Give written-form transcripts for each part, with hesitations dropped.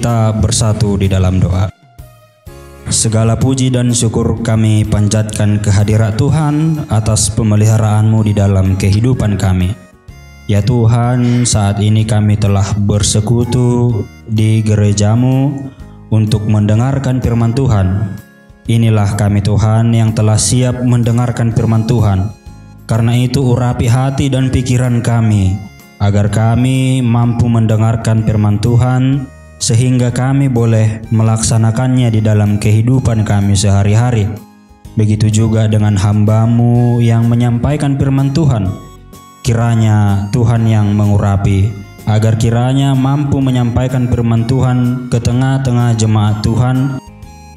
kita bersatu di dalam doa. Segala puji dan syukur kami panjatkan kehadirat Tuhan atas pemeliharaan-Mu di dalam kehidupan kami. Ya Tuhan, saat ini kami telah bersekutu di gereja-Mu untuk mendengarkan firman Tuhan. Inilah kami Tuhan yang telah siap mendengarkan firman Tuhan. Karena itu urapi hati dan pikiran kami, agar kami mampu mendengarkan firman Tuhan, sehingga kami boleh melaksanakannya di dalam kehidupan kami sehari-hari. Begitu juga dengan hamba-Mu yang menyampaikan firman Tuhan. Kiranya Tuhan yang mengurapi, agar kiranya mampu menyampaikan firman Tuhan ke tengah-tengah jemaat Tuhan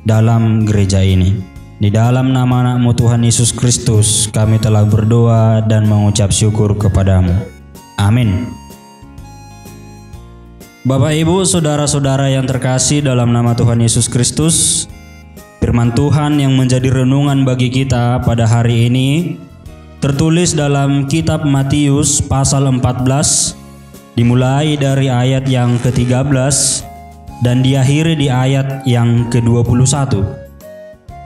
dalam gereja ini. Di dalam nama anak-Mu Tuhan Yesus Kristus kami telah berdoa dan mengucap syukur kepada-Mu. Amin. Bapak, Ibu, saudara-saudara yang terkasih dalam nama Tuhan Yesus Kristus, firman Tuhan yang menjadi renungan bagi kita pada hari ini tertulis dalam kitab Matius pasal 14, dimulai dari ayat yang ke-13 dan diakhiri di ayat yang ke-21.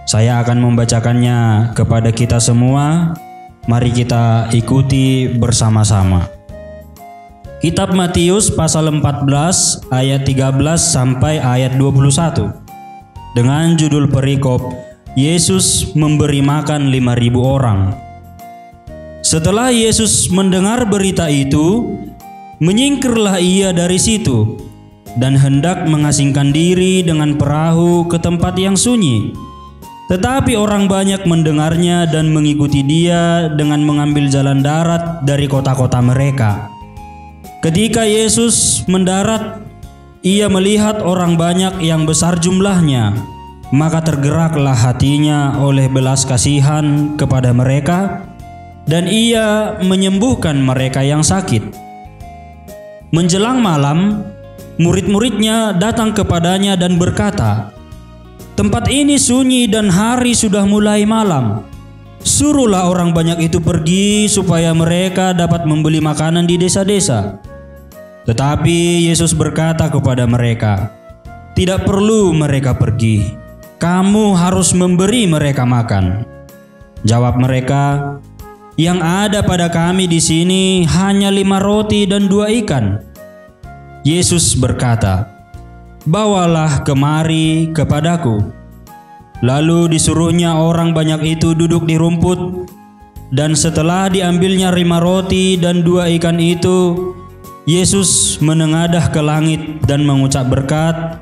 Saya akan membacakannya kepada kita semua. Mari kita ikuti bersama-sama. Kitab Matius pasal 14 ayat 13 sampai ayat 21. Dengan judul perikop, Yesus memberi makan 5.000 orang. Setelah Yesus mendengar berita itu, menyingkirlah ia dari situ dan hendak mengasingkan diri dengan perahu ke tempat yang sunyi. Tetapi orang banyak mendengarnya dan mengikuti dia dengan mengambil jalan darat dari kota-kota mereka. Ketika Yesus mendarat, ia melihat orang banyak yang besar jumlahnya, maka tergeraklah hatinya oleh belas kasihan kepada mereka, dan ia menyembuhkan mereka yang sakit. Menjelang malam, murid-muridnya datang kepadanya dan berkata, "Tempat ini sunyi dan hari sudah mulai malam. Suruhlah orang banyak itu pergi supaya mereka dapat membeli makanan di desa-desa." Tetapi Yesus berkata kepada mereka, "Tidak perlu mereka pergi. Kamu harus memberi mereka makan." Jawab mereka, "Yang ada pada kami di sini hanya 5 roti dan 2 ikan." Yesus berkata, "Bawalah kemari kepadaku." Lalu disuruhnya orang banyak itu duduk di rumput, dan setelah diambilnya 5 roti dan 2 ikan itu, Yesus menengadah ke langit dan mengucap berkat,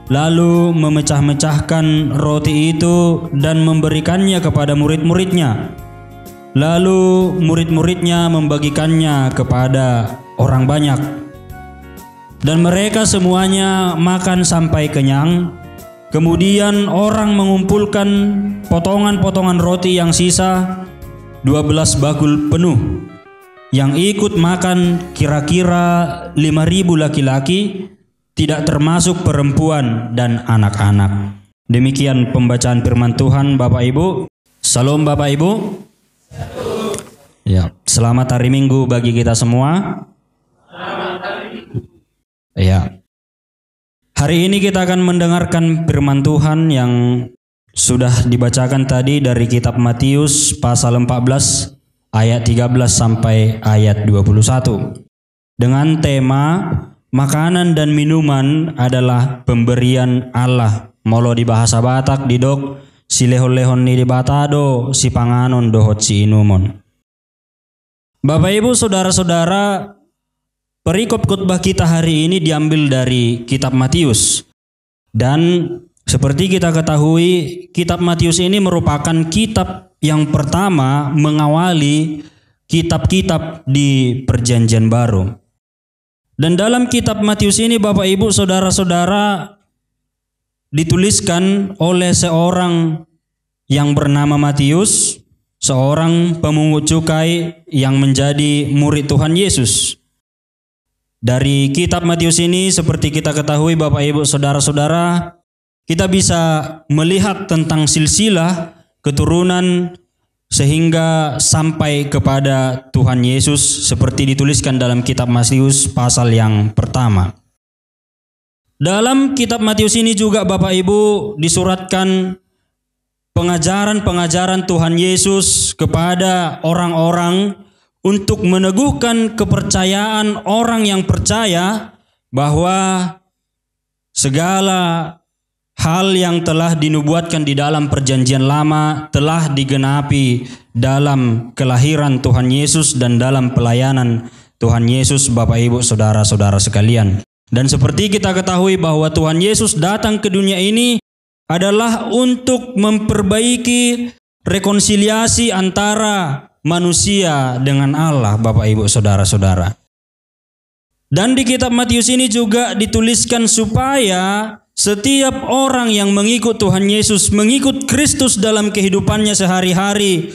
lalu memecah-mecahkan roti itu dan memberikannya kepada murid-muridnya. Lalu murid-muridnya membagikannya kepada orang banyak. Dan mereka semuanya makan sampai kenyang. Kemudian orang mengumpulkan potongan-potongan roti yang sisa, 12 bakul penuh. Yang ikut makan kira-kira 5.000 laki-laki, tidak termasuk perempuan dan anak-anak. Demikian pembacaan firman Tuhan, Bapak Ibu. Salam Bapak Ibu. Ya, selamat hari Minggu bagi kita semua. Ya. Hari ini kita akan mendengarkan firman Tuhan yang sudah dibacakan tadi dari kitab Matius pasal 14 ayat 13 sampai ayat 21. Dengan tema makanan dan minuman adalah pemberian Allah. Molo di bahasa Batak didok si lehon-lehon ni di batado si panganon dohot si inumon. Bapak Ibu saudara-saudara, perikop khotbah kita hari ini diambil dari kitab Matius. Dan seperti kita ketahui, kitab Matius ini merupakan kitab yang pertama mengawali kitab-kitab di Perjanjian Baru. Dan dalam kitab Matius ini Bapak Ibu saudara-saudara dituliskan oleh seorang yang bernama Matius, seorang pemungut cukai yang menjadi murid Tuhan Yesus. Dari kitab Matius ini seperti kita ketahui Bapak Ibu saudara-saudara, kita bisa melihat tentang silsilah keturunan sehingga sampai kepada Tuhan Yesus seperti dituliskan dalam kitab Matius pasal yang pertama. Dalam kitab Matius ini juga Bapak Ibu disuratkan pengajaran-pengajaran Tuhan Yesus kepada orang-orang untuk meneguhkan kepercayaan orang yang percaya bahwa segala hal yang telah dinubuatkan di dalam perjanjian lama telah digenapi dalam kelahiran Tuhan Yesus dan dalam pelayanan Tuhan Yesus, Bapak Ibu, saudara-saudara sekalian. Dan seperti kita ketahui bahwa Tuhan Yesus datang ke dunia ini adalah untuk memperbaiki rekonsiliasi antara manusia dengan Allah, Bapak Ibu, saudara-saudara. Dan di kitab Matius ini juga dituliskan supaya setiap orang yang mengikut Tuhan Yesus, mengikut Kristus dalam kehidupannya sehari-hari,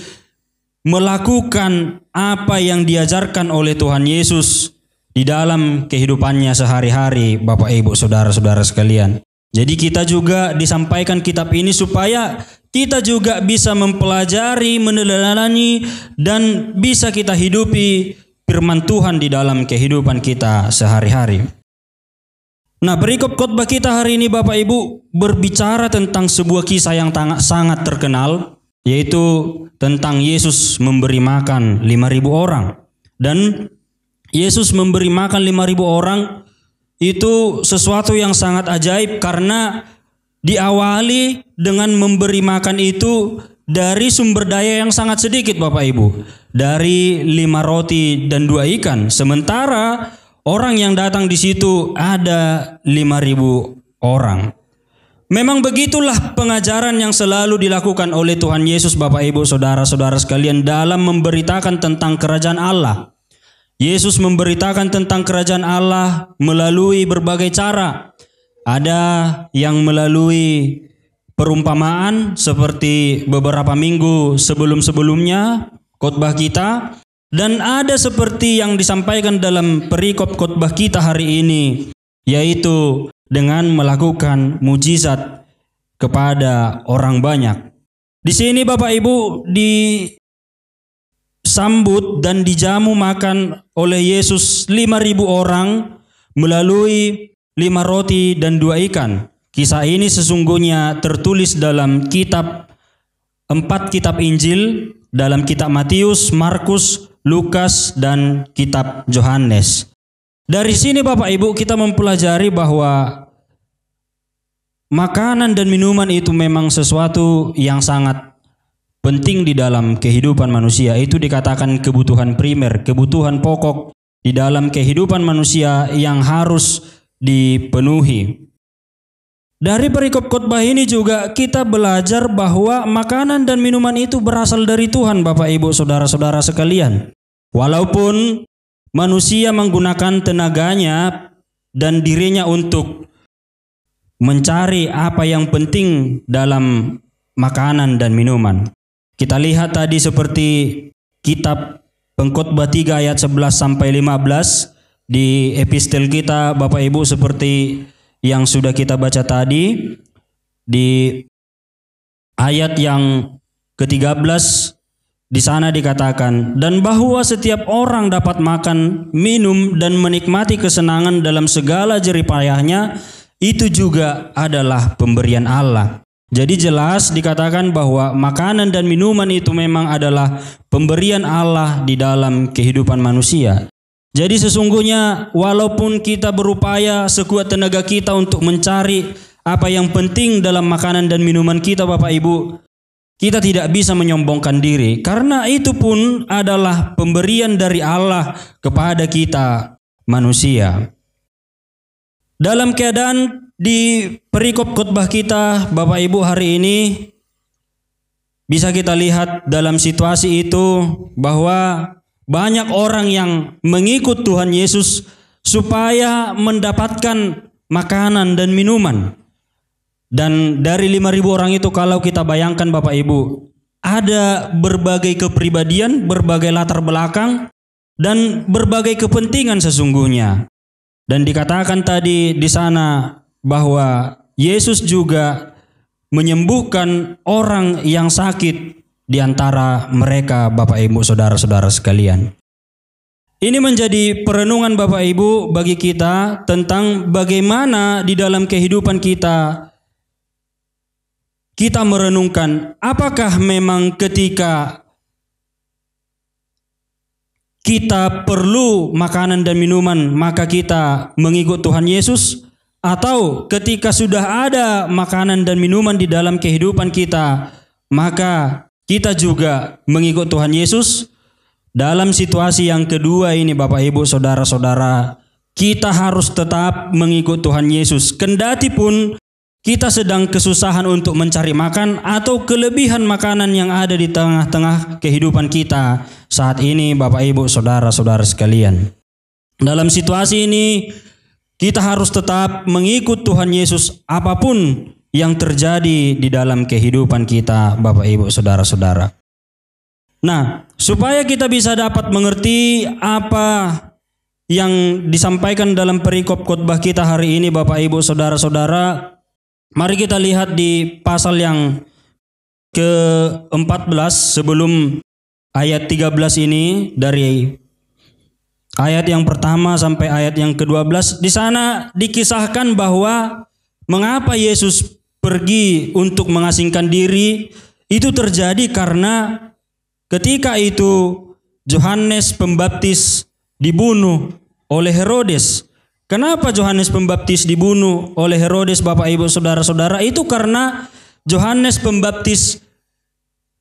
melakukan apa yang diajarkan oleh Tuhan Yesus di dalam kehidupannya sehari-hari, Bapak Ibu, saudara-saudara sekalian. Jadi kita juga disampaikan kitab ini supaya kita juga bisa mempelajari, meneladani, dan bisa kita hidupi firman Tuhan di dalam kehidupan kita sehari-hari. Nah, perikop khotbah kita hari ini Bapak Ibu berbicara tentang sebuah kisah yang sangat terkenal, yaitu tentang Yesus memberi makan 5.000 orang. Dan Yesus memberi makan 5.000 orang itu sesuatu yang sangat ajaib karena diawali dengan memberi makan itu dari sumber daya yang sangat sedikit Bapak Ibu. Dari 5 roti dan 2 ikan. Sementara orang yang datang di situ ada 5.000 orang. Memang begitulah pengajaran yang selalu dilakukan oleh Tuhan Yesus, Bapak Ibu, saudara-saudara sekalian, dalam memberitakan tentang kerajaan Allah. Yesus memberitakan tentang kerajaan Allah melalui berbagai cara. Ada yang melalui perumpamaan seperti beberapa minggu sebelum-sebelumnya khotbah kita, dan ada seperti yang disampaikan dalam perikop khotbah kita hari ini, yaitu dengan melakukan mujizat kepada orang banyak. Di sini Bapak Ibu disambut dan dijamu makan oleh Yesus 5.000 orang melalui 5 roti dan 2 ikan. Kisah ini sesungguhnya tertulis dalam 4 kitab Injil, dalam kitab Matius, Markus, Lukas, dan kitab Yohanes. Dari sini Bapak Ibu kita mempelajari bahwa makanan dan minuman itu memang sesuatu yang sangat penting di dalam kehidupan manusia. Itu dikatakan kebutuhan primer, kebutuhan pokok di dalam kehidupan manusia yang harus dipenuhi. Dari perikop khotbah ini juga kita belajar bahwa makanan dan minuman itu berasal dari Tuhan, Bapak Ibu, saudara-saudara sekalian. Walaupun manusia menggunakan tenaganya dan dirinya untuk mencari apa yang penting dalam makanan dan minuman. Kita lihat tadi seperti kitab Pengkhotbah 3 ayat 11 sampai 15 di epistel kita Bapak Ibu, seperti yang sudah kita baca tadi di ayat yang ke-13. Di sana dikatakan, dan bahwa setiap orang dapat makan, minum, dan menikmati kesenangan dalam segala jerih payahnya, itu juga adalah pemberian Allah. Jadi jelas dikatakan bahwa makanan dan minuman itu memang adalah pemberian Allah di dalam kehidupan manusia. Jadi sesungguhnya walaupun kita berupaya sekuat tenaga kita untuk mencari apa yang penting dalam makanan dan minuman kita Bapak Ibu, kita tidak bisa menyombongkan diri, karena itu pun adalah pemberian dari Allah kepada kita manusia. Dalam keadaan di perikop khotbah kita Bapak Ibu hari ini, bisa kita lihat dalam situasi itu bahwa banyak orang yang mengikut Tuhan Yesus supaya mendapatkan makanan dan minuman. Dan dari 5.000 orang itu kalau kita bayangkan Bapak Ibu, ada berbagai kepribadian, berbagai latar belakang, dan berbagai kepentingan sesungguhnya. Dan dikatakan tadi di sana bahwa Yesus juga menyembuhkan orang yang sakit di antara mereka Bapak Ibu, saudara-saudara sekalian. Ini menjadi perenungan Bapak Ibu bagi kita tentang bagaimana di dalam kehidupan kita merenungkan apakah memang ketika kita perlu makanan dan minuman maka kita mengikut Tuhan Yesus, atau ketika sudah ada makanan dan minuman di dalam kehidupan kita maka kita juga mengikut Tuhan Yesus. Dalam situasi yang kedua ini Bapak Ibu Saudara-saudara, kita harus tetap mengikut Tuhan Yesus. Kendati pun kita sedang kesusahan untuk mencari makan atau kelebihan makanan yang ada di tengah-tengah kehidupan kita saat ini Bapak Ibu Saudara-saudara sekalian. Dalam situasi ini kita harus tetap mengikut Tuhan Yesus apapun yang terjadi di dalam kehidupan kita Bapak Ibu Saudara-saudara. Nah, supaya kita bisa dapat mengerti apa yang disampaikan dalam perikop khotbah kita hari ini Bapak Ibu Saudara-saudara, mari kita lihat di pasal yang ke-14 sebelum ayat 13 ini, dari ayat yang pertama sampai ayat yang ke-12. Di sana dikisahkan bahwa mengapa Yesus pergi untuk mengasingkan diri. Itu terjadi karena ketika itu Yohanes Pembaptis dibunuh oleh Herodes. Kenapa Yohanes Pembaptis dibunuh oleh Herodes Bapak Ibu Saudara-saudara? Itu karena Yohanes Pembaptis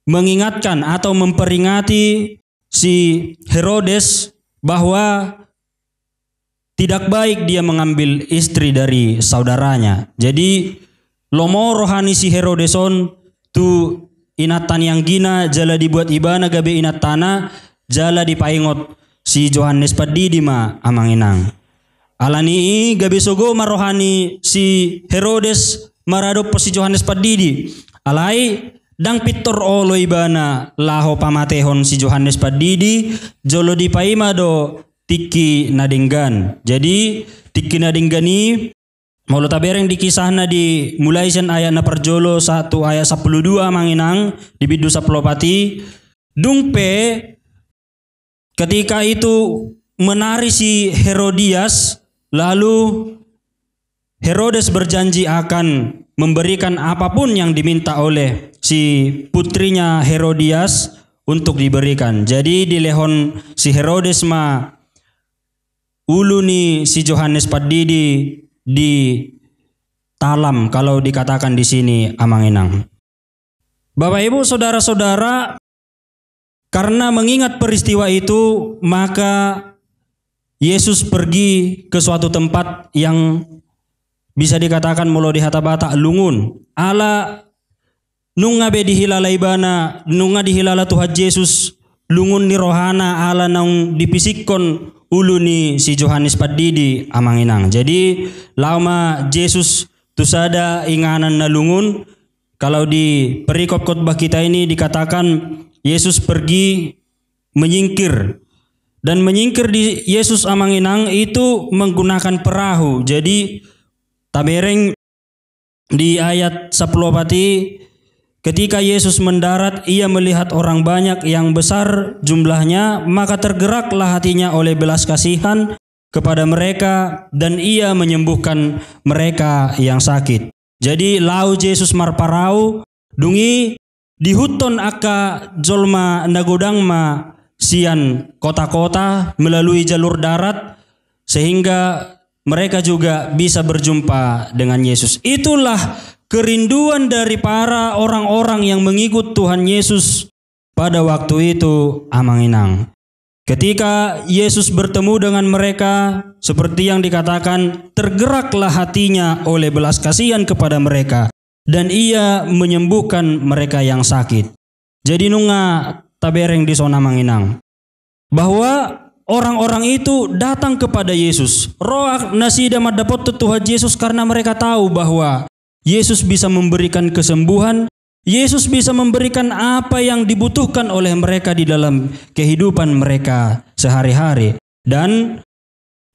mengingatkan atau memperingati si Herodes bahwa tidak baik dia mengambil istri dari saudaranya. Jadi lomo rohani si Herodeson tu inatan yang gina jala dibuat ibana gabe inat tanah jala dipaingot si Yohanes Padidi ma amanginang. Alani gabe sogo marohani si Herodes maradop si Yohanes Padidi. Alai dang pitor olo ibana laho pamatehon si Yohanes Padidi jolo dipaima do tiki nadinggan. Jadi tiki nadinggani Maulo tabereng di kisahna di mulai sen ayat na perjolo 1 ayat 12 manginang di bidu saplopati dungpe ketika itu menari si Herodias, lalu Herodes berjanji akan memberikan apapun yang diminta oleh si putrinya Herodias untuk diberikan. Jadi di lehon si Herodes ma ulu ni si Yohanes Padidi di talam kalau dikatakan di sini amanginang. Bapak Ibu Saudara-saudara, karena mengingat peristiwa itu maka Yesus pergi ke suatu tempat yang bisa dikatakan mulo di hatabata lungun. Ala nunga be dihilala ibana, nunga dihilala Tuhan Yesus lungun ni rohana ala naung dipisikon ulu ni si Yohanes Padidi amanginang. Jadi lama Yesus tusada inganan na lungun. Kalau di perikop khotbah kita ini dikatakan Yesus pergi menyingkir. Dan menyingkir di Yesus amanginang itu menggunakan perahu. Jadi tabereng di ayat 10 pati, ketika Yesus mendarat, ia melihat orang banyak yang besar jumlahnya, maka tergeraklah hatinya oleh belas kasihan kepada mereka dan ia menyembuhkan mereka yang sakit. Jadi lau Yesus marparau dungi dihuton aka jolma nagodang ma sian kota-kota melalui jalur darat sehingga mereka juga bisa berjumpa dengan Yesus. Itulah kerinduan dari para orang-orang yang mengikut Tuhan Yesus pada waktu itu amanginang. Ketika Yesus bertemu dengan mereka, seperti yang dikatakan, tergeraklah hatinya oleh belas kasihan kepada mereka dan ia menyembuhkan mereka yang sakit. Jadi nunga tabereng di sona manginang bahwa orang-orang itu datang kepada Yesus. Roak nasida madapot Tuhan Yesus karena mereka tahu bahwa Yesus bisa memberikan kesembuhan, Yesus bisa memberikan apa yang dibutuhkan oleh mereka di dalam kehidupan mereka sehari-hari. Dan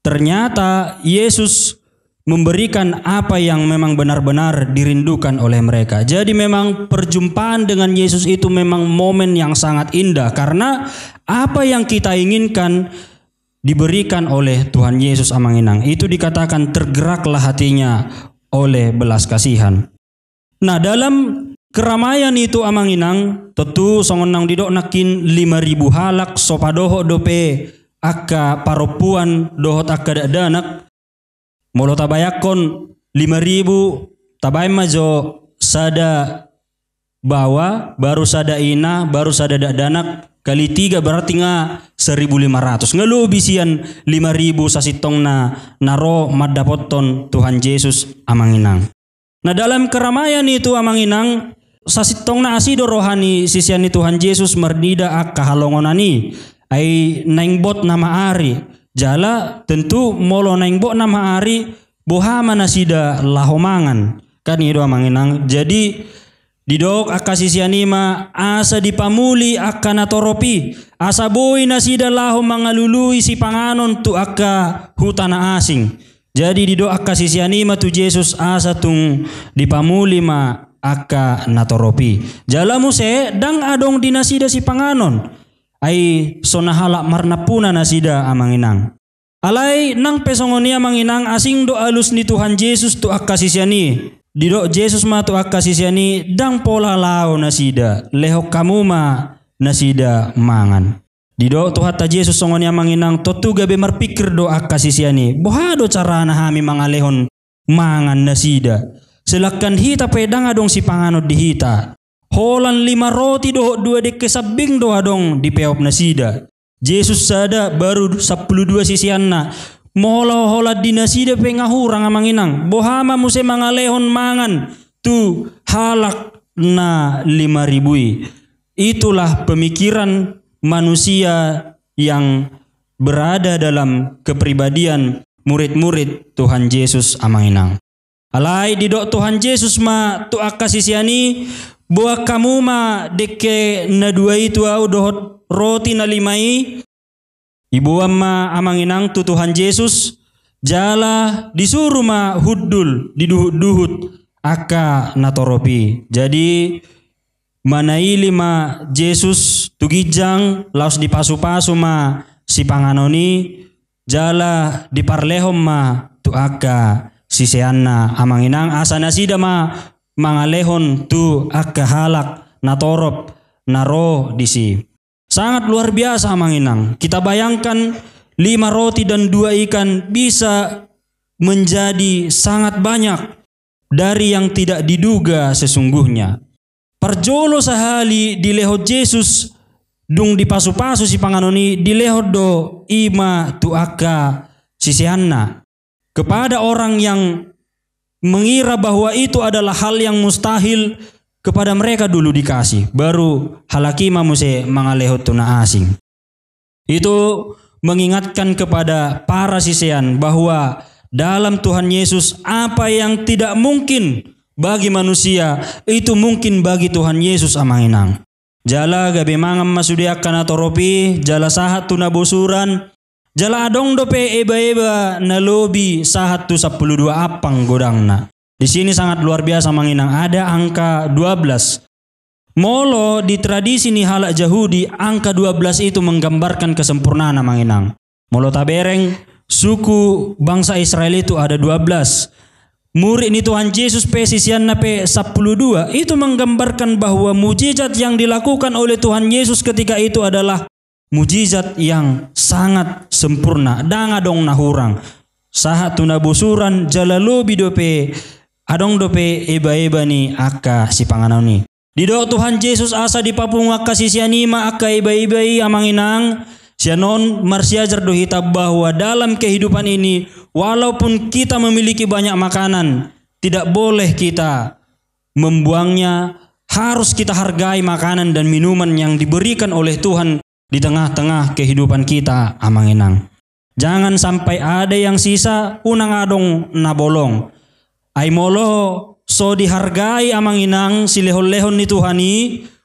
ternyata Yesus memberikan apa yang memang benar-benar dirindukan oleh mereka. Jadi memang perjumpaan dengan Yesus itu memang momen yang sangat indah. Karena apa yang kita inginkan diberikan oleh Tuhan Yesus amanginang. Itu dikatakan tergeraklah hatinya oleh belas kasihan. Nah, dalam keramaian itu amanginang, tentu songonang didok nakin 5.000 halak sopadoho dope akka paropuan dohot akka danak. Molo tabayakon 5.000 tabay majo sada bawa, baru sada ina, baru sada danak, kali 3 berarti nga 1.500. Ngelubi sian 5.000 sasitong na naro madapoton Tuhan Yesus amanginang. Nah, dalam keramaian itu amanginang, sasitong na asido rohani sisian ni Tuhan Yesus merdida akka halongonani ay naingbot na maari. Jala tentu molo naingbot na maari bohama na sida lahomangan. Kan itu amanginang. Jadi didok akka sisianima asa dipamuli akka natoropi. Asa boy na sida laho mangalului si panganon tu akka hutana asing. Jadi didok akka sisianima tu Yesus asa tung dipamuli ma akka natoropi. Jala muse dang adong dinasida si panganon. Ay sonahala marnapuna nasida amanginang. Alay nang pesongonia manginang asing do alus ni Tuhan Yesus tu akka sisiani. Didok Yesus ma tu akka sisiani dang pola lao nasida. Lehok kamu ma nasida mangan. Didok tu hatta Yesus songonia manginang totu gabe marpikir do akka sisiani. Bohado carana hami mangalehon mangan nasida. Selakan hita pedang adong si panganod di hita. Holan 5 roti do 2 dek kesabing do adong di peop nasida. Yesus sada baru 12 sisianna. Mohola di nasida pengahurang amanginang. Bohama muse mangalehon mangan tu halak na 5.000. Itulah pemikiran manusia yang berada dalam kepribadian murid-murid Tuhan Yesus amanginang. Alai didok Tuhan Yesus ma tu akka sisiani buah kamu ma deke na 2 itu au dohot roti na 5. Ibu amma amanginang tu Tuhan Yesus jala disuruh ma huddul diduhut-duhut akka natoropi. Jadi manaili ma Yesus tugijang laos dipasu-pasu ma si panganoni jala diparlehom ma tu akka siseanna amanginang asa nasida ma mangalehon tu akka halak natorop naro disi. Sangat luar biasa amanginang. Kita bayangkan 5 roti dan 2 ikan bisa menjadi sangat banyak dari yang tidak diduga sesungguhnya. Parjolo sahali dilehot Yesus dung dipasu-pasu si panganoni dilehot do ima tu akka sisianna. Kepada orang yang mengira bahwa itu adalah hal yang mustahil, kepada mereka dulu dikasih, baru halakima muse mangalehot tuna asing. Itu mengingatkan kepada para sisian bahwa dalam Tuhan Yesus apa yang tidak mungkin bagi manusia itu mungkin bagi Tuhan Yesus amanginang. Jala gabe mangam masudiakan atoropi, jala sahat tuna bosuran, jala adong dope eba-eba na lobi sahat tu 12 apang godangna. Di sini sangat luar biasa manginang, ada angka 12. Molo di tradisi ni halak Yahudi angka 12 itu menggambarkan kesempurnaan manginang. Molo tabereng suku bangsa Israel itu ada 12. Murid ni Tuhan Yesus pesisian nape 12 itu menggambarkan bahwa mujizat yang dilakukan oleh Tuhan Yesus ketika itu adalah mujizat yang sangat sempurna. Dang adong nahurang. Sahat tuna busuran jalalubi dope adong dope eba-eba ni akka si panganoni. Dido Tuhan Yesus asa di papung akka sisianima akka eba-eba amanginang. Sianon marsiajar do hitab bahwa dalam kehidupan ini walaupun kita memiliki banyak makanan, tidak boleh kita membuangnya. Harus kita hargai makanan dan minuman yang diberikan oleh Tuhan di tengah-tengah kehidupan kita amanginang. Jangan sampai ada yang sisa unang adong nabolong. Ay molo so dihargai amanginang silehon-lehon ni Tuhani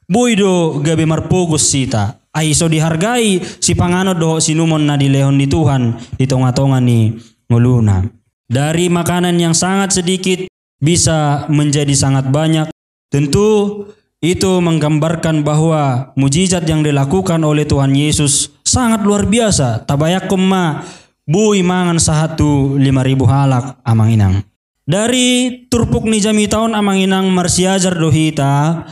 buido gabe marpugus sita. Ay so dihargai si pangano do sinumon na dilehon ni Tuhan di tonga-tonga ni nguluna. Dari makanan yang sangat sedikit bisa menjadi sangat banyak. Tentu itu menggambarkan bahwa mujizat yang dilakukan oleh Tuhan Yesus sangat luar biasa. Tabayak ma bui mangan 1.500 halak amang inang. Dari turpuk ni jami taon amang inang marsiajar dohita,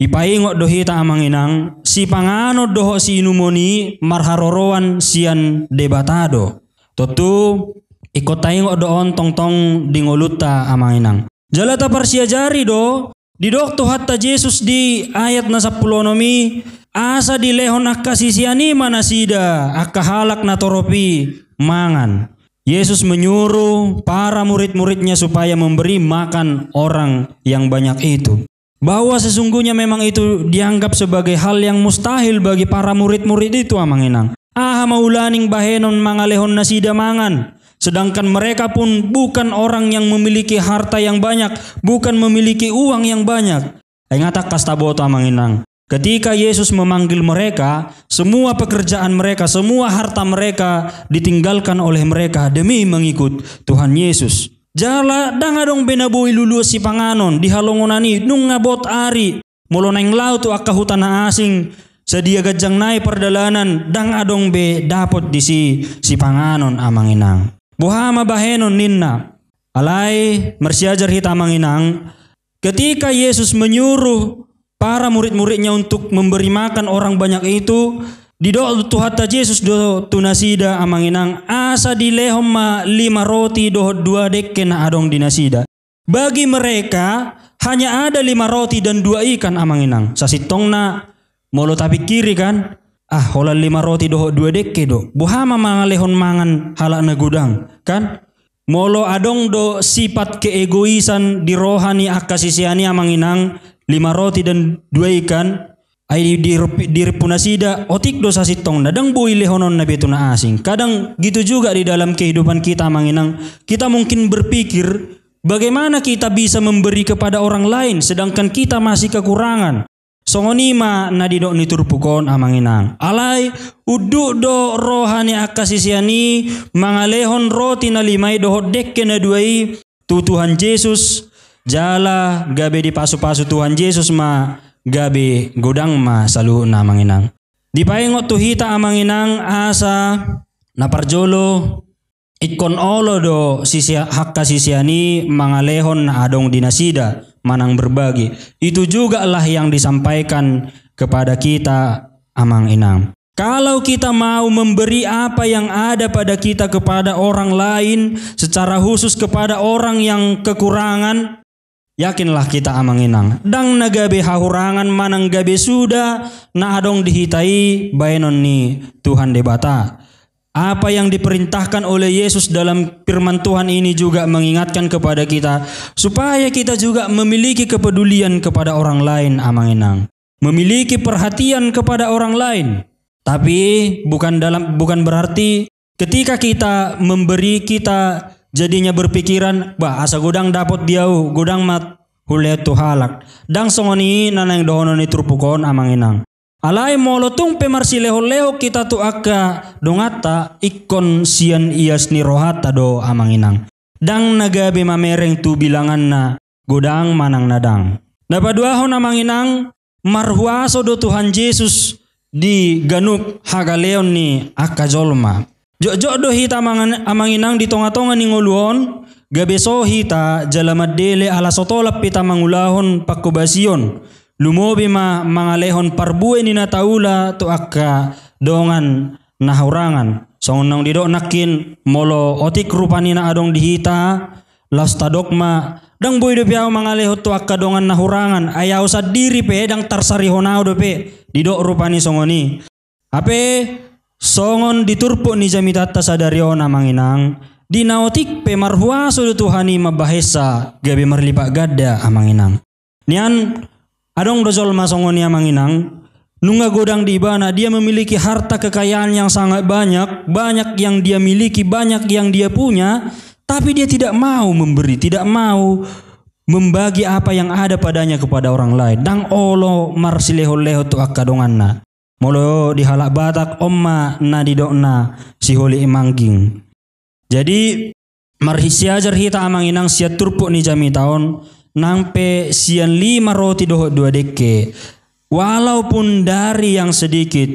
ipaingok dohita amang inang, si pangano doho si inumoni marharorowan sian debatado. Totu ikot taingok doon tong dingoluta amang inang. Jalata parsiajari do, di dokto hatta Yesus di ayat na 10 nomi, asa di lehon akka sisiani manasida, akka halak na toropi mangan. Yesus menyuruh para murid-muridnya supaya memberi makan orang yang banyak itu. Bahwa sesungguhnya memang itu dianggap sebagai hal yang mustahil bagi para murid-murid itu amang inang. Maulaning bahenon mangalehon nasida mangan. Sedangkan mereka pun bukan orang yang memiliki harta yang banyak, bukan memiliki uang yang banyak. Ingatak kastaboto amang inang. Ketika Yesus memanggil mereka, semua pekerjaan mereka, semua harta mereka ditinggalkan oleh mereka demi mengikut Tuhan Yesus. Jala dangadong benaboy lulus si panganon di halongonani nung ngabot ari molo nang laut tu akka hutan na asing sadia gajang nai perdalanan dangadong be dapot di si panganon amang inang. Buhama bahenon ninna alay marsiajar hita amang inang ketika Yesus menyuruh para murid-muridnya untuk memberi makan orang banyak itu, di doa Tuhan Yesus do tunasida amang inang asa di lehom ma 5 roti do 2 dekke na adong dinasida. Bagi mereka hanya ada 5 roti dan 2 ikan amang inang. Sa sitong na molo tapi kiri kan, hola 5 roti do 2 dekke do. Buhama mga lehon mangan hala na gudang kan. Molo adong do sifat keegoisan di rohani akasisiani amang inang 5 roti dan 2 ikan ay diripunasida otik dosa sitong nadang buhi lehonon na beto na asing. Kadang gitu juga di dalam kehidupan kita manginang. Kita mungkin berpikir bagaimana kita bisa memberi kepada orang lain sedangkan kita masih kekurangan. Songonima na didok niturpukon amanginang. Alay udu do rohani akasisiani mangalehon roti na 5 doho dekke na 2 tu Tuhan Yesus. Jala gabe di pasu-pasu Tuhan Yesus ma gabe godang ma salu na manginang. Di paingot tuhita amanginang asa na parjolo ikon olo do hakka sisiani mangalehon na adong dinasida manang berbagi. Itu juga lah yang disampaikan kepada kita amang inang. Kalau kita mau memberi apa yang ada pada kita kepada orang lain secara khusus kepada orang yang kekurangan, yakinlah kita amang inang. Dang nagabe hahurangan manang gabe sudah na adong dihitai baenon ni Tuhan debata. Apa yang diperintahkan oleh Yesus dalam firman Tuhan ini juga mengingatkan kepada kita supaya kita juga memiliki kepedulian kepada orang lain amang inang. Memiliki perhatian kepada orang lain. Tapi bukan berarti ketika kita memberi kita jadinya berpikiran, asa godang dapat diau, godang mat hulet tu halak. Dang songoni nanang dohono ni trupukon amang inang. Alay molotung pemarsi leho-leho kita tu akka dongata ikon sian ias ni rohata do amang inang. Dang nagabe mamereng tu bilangan na godang manang nadang. Napaduahon amang inang marhuaso do Tuhan Yesus di ganup hagaleon ni akka jolma. Jok do hita amang inang di tonga-tonga ni nguluon gabeso hita jalamad dele ala sotolap pita mangulahon pakubasion lumobi mangalehon parbuay ni nataula to akka dongan nahurangan songonang dido nakin molo otik rupani na adong dihita lasta dogma dang boy do piao mangaleho to akka dongan nahurangan ayaw sa diri pe dang tarsarihonao do pe dido rupani songoni ape songon diturpo ni jamitata sadariona manginang dinaotik pe marhuaso do Tuhani mabahesa gabe marlipa gadda amanginang. Nian adong dojol masongoni amanginang nunga godang di ibana dia memiliki harta kekayaan yang sangat banyak yang dia miliki, banyak yang dia punya, tapi dia tidak mau memberi, tidak mau membagi apa yang ada padanya kepada orang lain. Dang olo marsileho-leho tu akadonganna. Molo dihalak batak omma na didokna si holi imangging. Jadi marhisiajar hita amang inang siat turpuk ni jami taon nampe sian 5 roti doho 2 dekke. Walaupun dari yang sedikit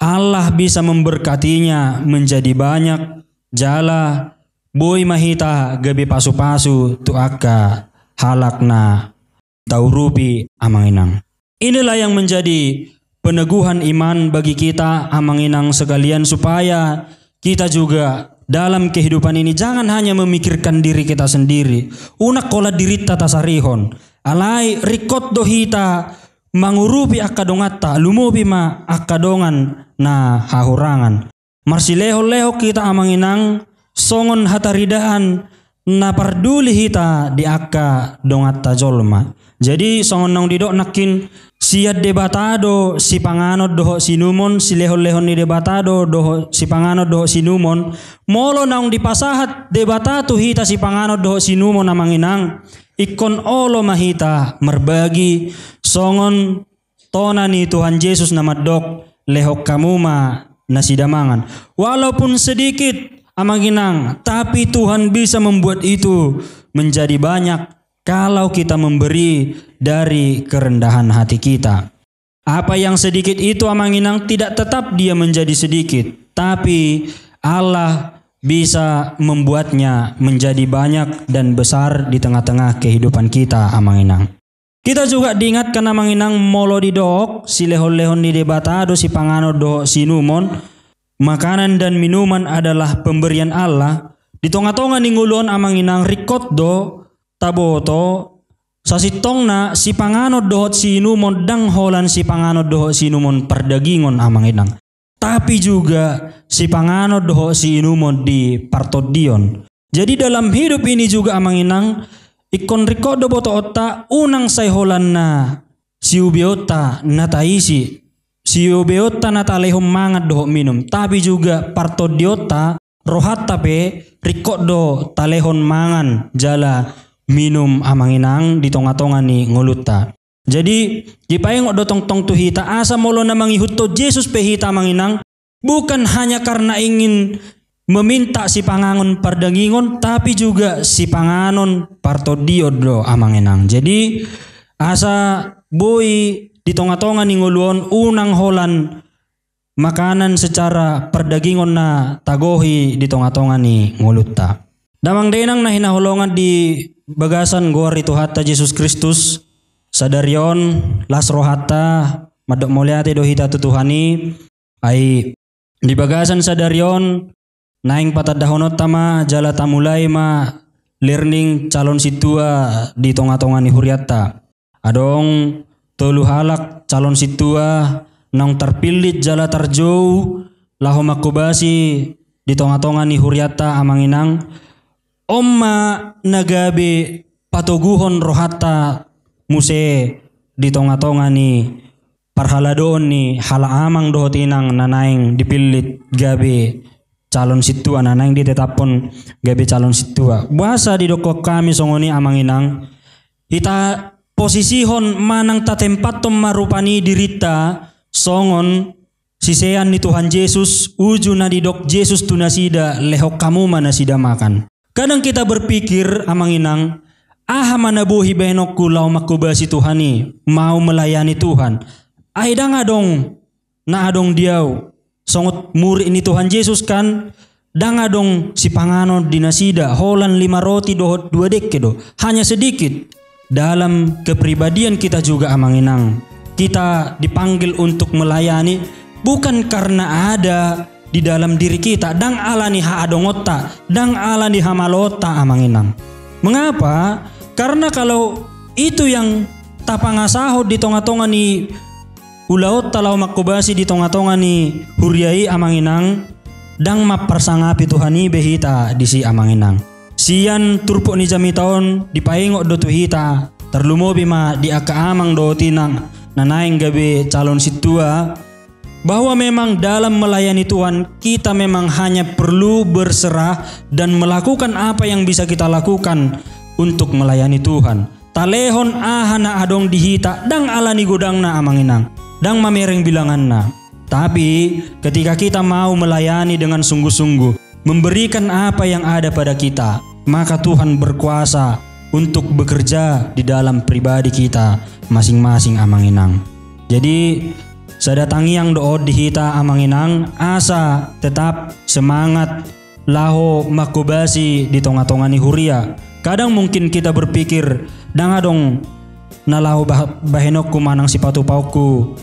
Allah bisa memberkatinya menjadi banyak jala boy mahita gabi pasu-pasu tu akka halakna taurupi amanginang. Inilah yang menjadi peneguhan iman bagi kita amanginang sekalian, supaya kita juga dalam kehidupan ini jangan hanya memikirkan diri kita sendiri. Unak kola dirita tasarihon alai rikot dohita mangurupi akadongata lumobi ma akadongan na hahurangan. Marsileho-leho kita amanginang songon hataridaan na parduli hita di akka dongata jolma. Jadi songon nang didok nakin siat debatado si panganod doho sinumon, si leho-lehon ni debatado doho si panganod doho sinumon, molo nang dipasahat debatatu hita si panganod doho sinumon amanginang ikon olo mahita merbagi songon tona ni Tuhan Yesus namadok lehok kamuma nasidamangan. Walaupun sedikit amanginang, tapi Tuhan bisa membuat itu menjadi banyak kalau kita memberi dari kerendahan hati kita. Apa yang sedikit itu amanginang tidak tetap dia menjadi sedikit, tapi Allah bisa membuatnya menjadi banyak dan besar di tengah-tengah kehidupan kita amanginang. Kita juga diingatkan amanginang molo didok si lehon-lehon di debatado si pangano do sinumon, makanan dan minuman adalah pemberian Allah. Di tonga-tonga ningulon amanginang rikot do taboto sasitong na si panganod dohot sinumon dang holan si panganod dohot sinumon perdagingon amanginang. Tapi juga si panganod dohot sinumon di partodion. Jadi dalam hidup ini juga amanginang ikon rikot do boto otta unang say holan na si ubiota na taisi, si ubiota na talehom mangat dohot minum. Tapi juga partodiota rohat tape rikot do talehon mangan jala minum amanginang di tonga-tonga ni nguluta. Jadi dipayang do tong-tong tuhita asa molo na mangihutto Jesus pehita amanginang bukan hanya karena ingin meminta si pangangon pardangingon, tapi juga si panganon partodiod do amanginang. Jadi asa boy di tonga-tonga ni nguluon unang holan makanan secara perdagingon na tagohi di tonga-tonga ni nguluta. Damang denang na hinaholongan di bagasan gori Tuhata Yesus Kristus sadarion lasro hatta madok moliate dohita tutuhani ay di bagasan sadarion naing patadahonot tama jala tamulay ma learning calon situa di tonga-tonga ni huriata adong tolu halak calon situa nang terpilit jala tarjou laho makubasi di tonga-tonga ni huriata amanginang omma nagabe patoguhon rohata muse di tonga-tonga ni parhaladoon ni halaamang dohotinang nanaing dipilit gabe calon situa nanaing ditetapon gabe calon situa. Bahasa di dokok kami songoni amanginang ita posisihon manang tatempat tom marupani dirita songon sisean ni Tuhan Yesus uju na didok Yesus tunasida lehok kamu manasida makan. Kadang kita berpikir amanginang aha manabuhi benokku lau makubasi Tuhani mau melayani Tuhan. Aida ngadong na adong diaw songot muri ini Tuhan Yesus kan dangadong si panganon dinasida holan 5 roti dohot 2 dekedo hanya sedikit. Dalam kepribadian kita juga amanginang kita dipanggil untuk melayani bukan karena ada di dalam diri kita dang alani ha adongota dang alani hamalota amanginang. Mengapa? Karena kalau itu yang tapangasaho di tonga-tonga ni ulaot talau makubasi di tonga-tonga ni huriai amanginang dang mapersangapi Tuhani behita di si amanginang. Sian turpo ni jami taon dipaingok do tuhita terlumobi ma di aka amang do tinang nanaing gabe calon situa bahwa memang dalam melayani Tuhan kita memang hanya perlu berserah dan melakukan apa yang bisa kita lakukan untuk melayani Tuhan. Talehon ahana adong dihita dang alani godang na amanginang dang mamereng bilangan na. Tapi ketika kita mau melayani dengan sungguh-sungguh memberikan apa yang ada pada kita, maka Tuhan berkuasa untuk bekerja di dalam pribadi kita masing-masing amanginang. Jadi Sadatangi yang dood di hita amanginang asa tetap semangat laho makubasi di tonga-tonga ni huria. Kadang mungkin kita berpikir dangadong na laho bahenok kumanang sipatu pauku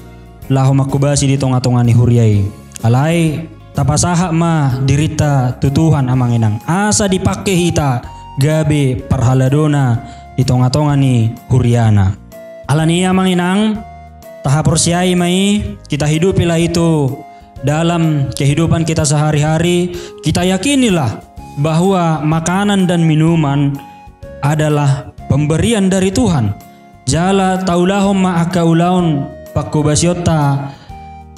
laho makubasi di tonga-tonga ni huriai. Alai tapasaha ma dirita tutuhan amanginang asa dipake hita gabe parhaladona di tonga-tonga ni huriana. Alani amanginang tahap persiai mai kita hidupilah itu dalam kehidupan kita sehari-hari. Kita yakinilah bahwa makanan dan minuman adalah pemberian dari Tuhan. Jala taulahum ma'aka ulaun pakubasiota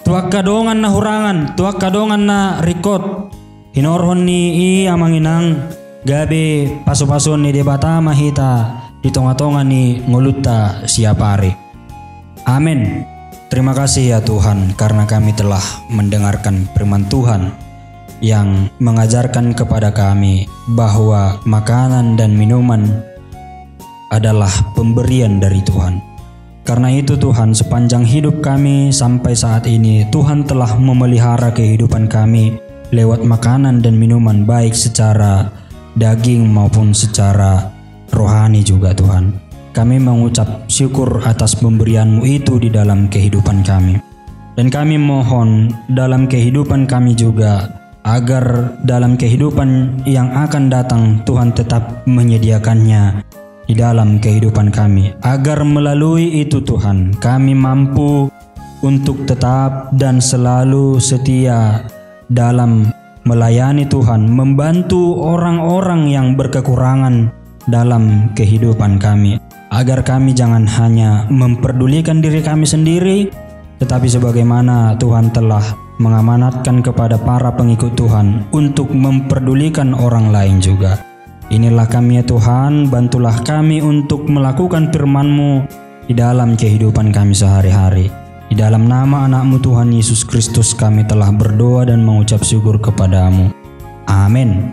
tuak kadongan na hurangan, tuak kadongan na rikot hinorhon ni i amanginang gabe paso-pason ni debata mahita di tonga-tonga ni nguluta siapare. Amin. Terima kasih ya Tuhan karena kami telah mendengarkan firman Tuhan yang mengajarkan kepada kami bahwa makanan dan minuman adalah pemberian dari Tuhan. Karena itu Tuhan, sepanjang hidup kami sampai saat ini Tuhan telah memelihara kehidupan kami lewat makanan dan minuman, baik secara daging maupun secara rohani juga Tuhan. Kami mengucap syukur atas pemberian-Mu itu di dalam kehidupan kami. Dan kami mohon dalam kehidupan kami juga agar dalam kehidupan yang akan datang Tuhan tetap menyediakannya di dalam kehidupan kami. Agar melalui itu Tuhan kami mampu untuk tetap dan selalu setia dalam melayani Tuhan, membantu orang-orang yang berkekurangan dalam kehidupan kami. Agar kami jangan hanya memperdulikan diri kami sendiri, tetapi sebagaimana Tuhan telah mengamanatkan kepada para pengikut Tuhan untuk memperdulikan orang lain juga. Inilah kami ya Tuhan, bantulah kami untuk melakukan firman-Mu di dalam kehidupan kami sehari-hari. Di dalam nama anak-Mu Tuhan Yesus Kristus kami telah berdoa dan mengucap syukur kepada-Mu. Amin.